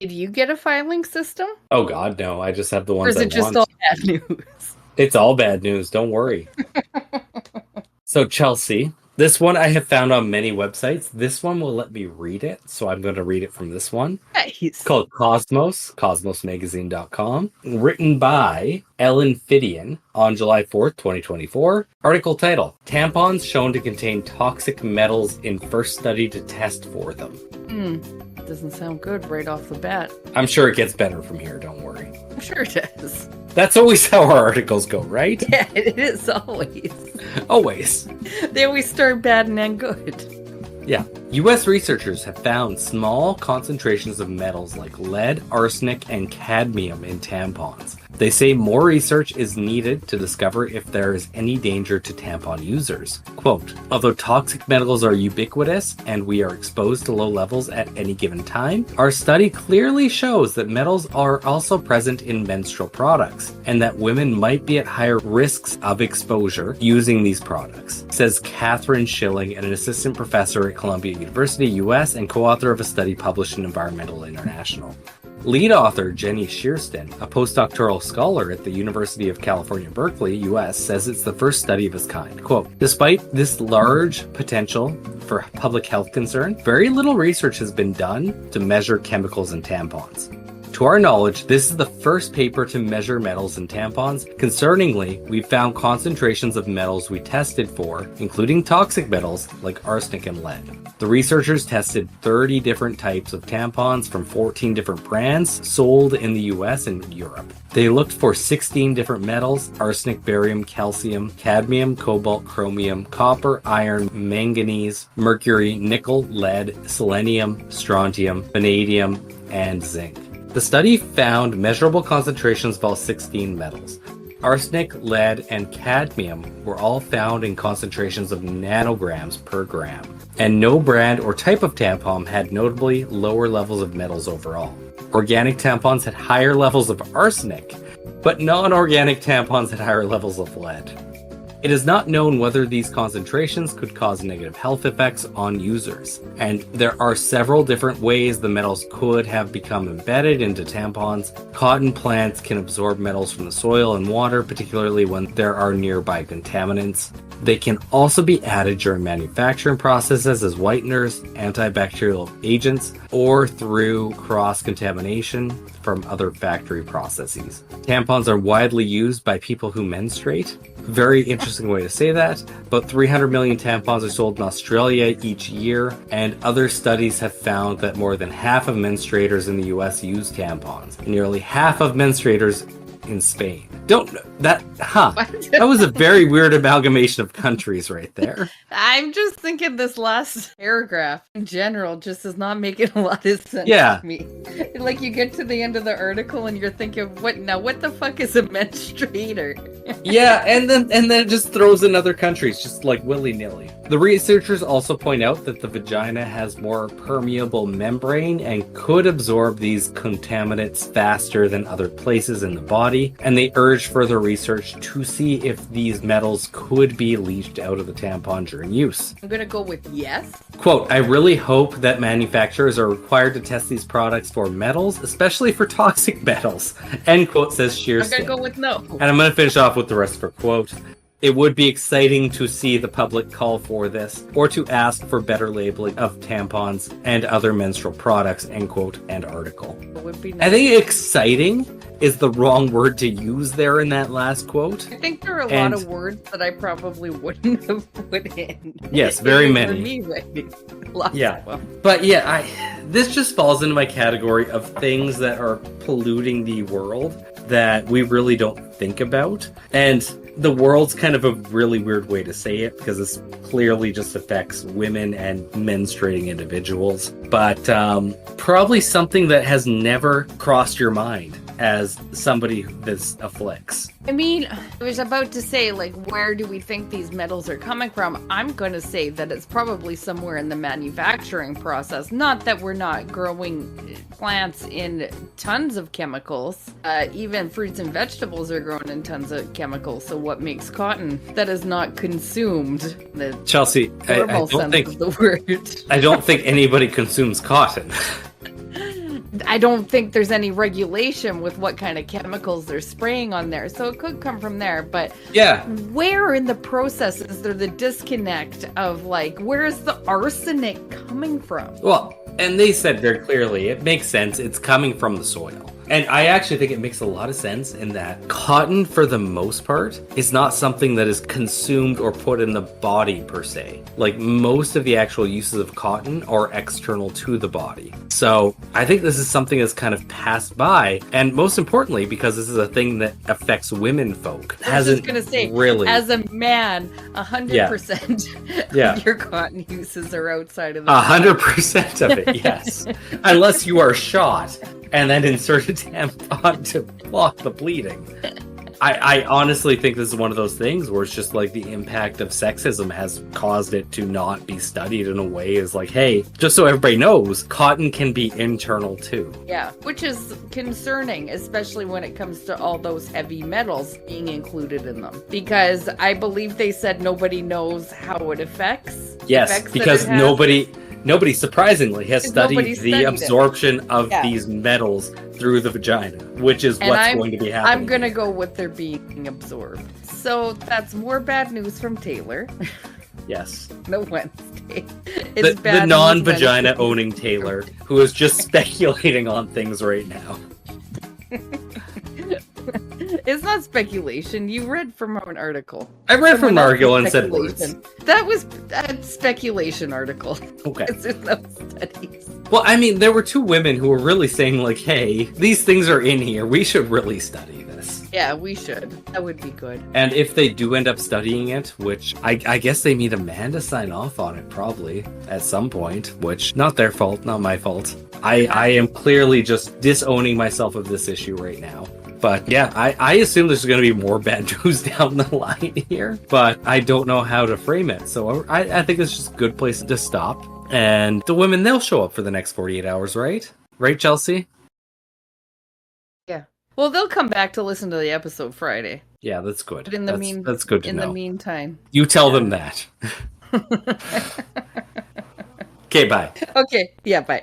Did you get a filing system? Oh God, no! I just have the Or ones is I it just want. all bad news? It's all bad news. Don't worry. So Chelsea, this one I have found on many websites. This one will let me read it, so I'm going to read it from this one. It's Nice. called Cosmos, cosmosmagazine.com, written by Ellen Fidian on July 4th, 2024. Article title, Tampons shown to contain toxic metals in first study to test for them. Doesn't sound good right off the bat. I'm sure it gets better from here, don't worry. I'm sure it does. That's always how our articles go, right? Yeah, it is always. Always. They always start bad and end good. Yeah. U.S. researchers have found small concentrations of metals like lead, arsenic, and cadmium in tampons. They say more research is needed to discover if there is any danger to tampon users. Quote, although toxic metals are ubiquitous and we are exposed to low levels at any given time, our study clearly shows that metals are also present in menstrual products and that women might be at higher risks of exposure using these products, says Catherine Schilling, an assistant professor at Columbia University, U.S., and co-author of a study published in Environmental International. Lead author Jenny Shearston, a postdoctoral scholar at the University of California, Berkeley, U.S., says it's the first study of its kind. Quote, despite this large potential for public health concern, very little research has been done to measure chemicals in tampons. To our knowledge, this is the first paper to measure metals in tampons. Concerningly, we found concentrations of metals we tested for, including toxic metals like arsenic and lead. The researchers tested 30 different types of tampons from 14 different brands sold in the US and Europe. They looked for 16 different metals: arsenic, barium, calcium, cadmium, cobalt, chromium, copper, iron, manganese, mercury, nickel, lead, selenium, strontium, vanadium, and zinc. The study found measurable concentrations of all 16 metals. Arsenic, lead, and cadmium were all found in concentrations of nanograms per gram, and no brand or type of tampon had notably lower levels of metals overall. Organic tampons had higher levels of arsenic, but non-organic tampons had higher levels of lead. It is not known whether these concentrations could cause negative health effects on users, and there are several different ways the metals could have become embedded into tampons. Cotton plants can absorb metals from the soil and water, particularly when there are nearby contaminants. They can also be added during manufacturing processes as whiteners, antibacterial agents, or through cross-contamination from other factory processes. Tampons are widely used by people who menstruate. Very interesting way to say that. About 300 million tampons are sold in Australia each year, and other studies have found that more than half of menstruators in the US use tampons, and nearly half of menstruators in Spain. That was a very weird amalgamation of countries right there. I'm just thinking this last paragraph in general just is not making a lot of sense Yeah. to me. Like, you get to the end of the article and you're thinking, what the fuck is a menstruator? Yeah, and then it just throws in other countries, just like willy-nilly. The researchers also point out that the vagina has more permeable membrane and could absorb these contaminants faster than other places in the body, and they urge further research to see if these metals could be leached out of the tampon during use. I'm gonna go with yes. Quote, I really hope that manufacturers are required to test these products for metals, especially for toxic metals. End quote, says Shearston. I'm gonna go with no. And I'm going to finish off with the rest of her quote. It would be exciting to see the public call for this, or to ask for better labeling of tampons and other menstrual products, end quote, end article. It would be nice. I think exciting is the wrong word to use there in that last quote. I think there are a lot of words that I probably wouldn't have put in. Yes, very many. For me, right? Lots Yeah, of them. but yeah, this just falls into my category of things that are polluting the world that we really don't think about. And the world's kind of a really weird way to say it, because this clearly just affects women and menstruating individuals. But probably something that has never crossed your mind as somebody this afflicts. I mean, I was about to say, like, where do we think these metals are coming from? I'm going to say that it's probably somewhere in the manufacturing process. Not that we're not growing plants in tons of chemicals. Even fruits and vegetables are grown in tons of chemicals. So what makes cotton that is not consumed? The Chelsea, I normal don't sense think of the word. I don't think anybody consumes cotton. I don't think there's any regulation with what kind of chemicals they're spraying on there. So it could come from there. But Yeah. where in the process is there the disconnect of like, where is the arsenic coming from? Well, and they said very clearly, it makes sense. It's coming from the soil. And I actually think it makes a lot of sense in that cotton, for the most part, is not something that is consumed or put in the body per se. Like, most of the actual uses of cotton are external to the body. So I think this is something that's kind of passed by. And most importantly, because this is a thing that affects women folk. I was just going to say, really, as a man, 100% of your cotton uses are outside of the 100% of it, yes. Unless you are shot and then insert a tampon to block the bleeding. I honestly think this is one of those things where it's just like the impact of sexism has caused it to not be studied in a way is like, hey, just so everybody knows, cotton can be internal too. Yeah, which is concerning, especially when it comes to all those heavy metals being included in them. Because I believe they said nobody knows how it affects. Yes, because nobody surprisingly has studied the absorption of these metals through the vagina, which is what's going to be happening. I'm going to go with they're being absorbed. So that's more bad news from Taylor. Yes. No Wednesday. The non-vagina owning Taylor, who is just speculating on things right now. It's not speculation. You read from an article. I read from an article and said words. That was a speculation article. Okay. There's no studies. Well, I mean, there were two women who were really saying, like, hey, these things are in here. We should really study this. Yeah, we should. That would be good. And if they do end up studying it, which I guess they need a man to sign off on it, probably, at some point, which, not their fault, not my fault. I am clearly just disowning myself of this issue right now. But yeah, I assume there's going to be more bad news down the line here, but I don't know how to frame it. So I think it's just a good place to stop. And the women, they'll show up for the next 48 hours, right? Right, Chelsea? Yeah. Well, they'll come back to listen to the episode Friday. Yeah, that's good. But that's good to know. In the meantime. You tell them that. Okay, bye. Okay, yeah, bye.